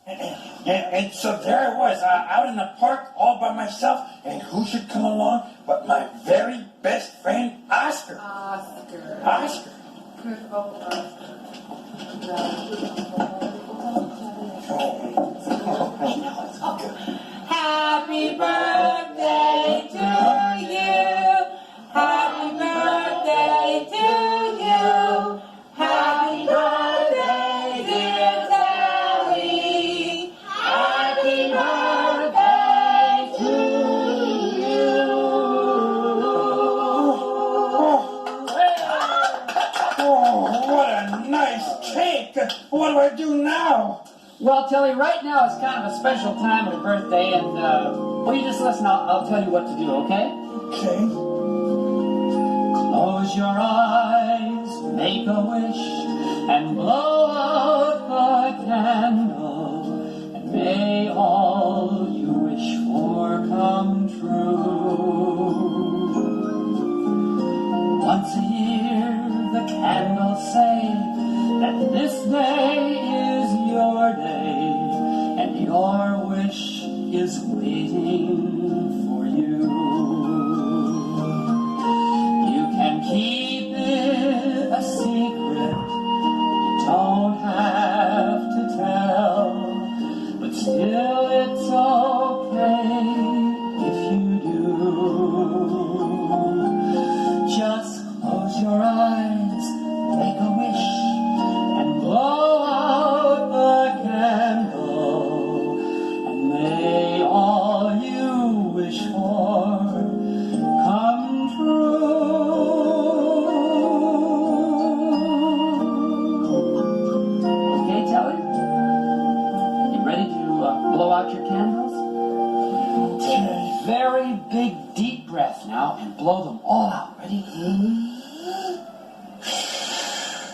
And so there I was, out in the park all by myself, and who should come along but my very best friend, Oscar. Oscar. Good old Oscar. Happy birthday to you. Happy birthday to you. Happy birthday, dear Sally. Happy birthday to you. Oh, what a nice cake. What do I do now? Well, Tilly, right now is kind of a special time of the birthday, and, well, you just listen, I'll tell you what to do, okay? Okay. Close your eyes, make a wish, and blow out the candle, and may all you wish for come true. Once a year, the candles say that this day is your day, and your wish is waiting for you. You can keep it a secret, you don't have to tell, but still it's okay if you do. Just close your eyes, make a wish, and blow out the candle, and may all you wish for come true. Okay, Telly? You ready to blow out your candles? Take a very big deep breath now and blow them all out. Ready?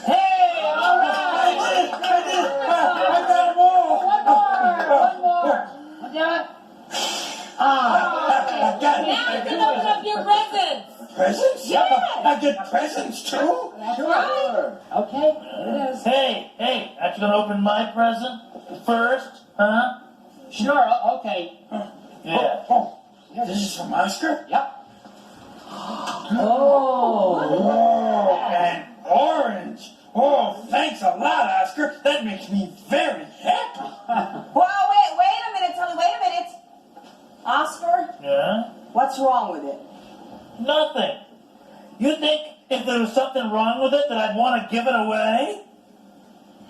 Hey, all right! I got them all. One more! Want that? I got it. Now you can open up your presents. Presents? Yeah. I get presents too? Sure. Okay, here it is. Hey, aren't you gonna open my present first? Huh? Sure, okay. Yeah. Oh, this is from Oscar? Yep. Oh, and orange. Oh, thanks a lot, Oscar. That makes me very happy. Well, wait a minute, Tony, wait a minute. Oscar, Yeah? what's wrong with it? Nothing. You think if there was something wrong with it that I'd want to give it away?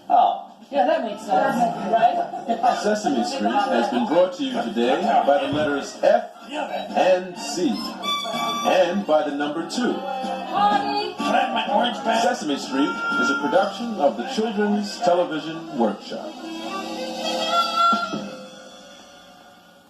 Oh, yeah, that makes sense, right? Sesame Street has been brought to you today by the letters F and C, and by the number 2. Can I have my orange back? Sesame Street is a production of the Children's Television Workshop.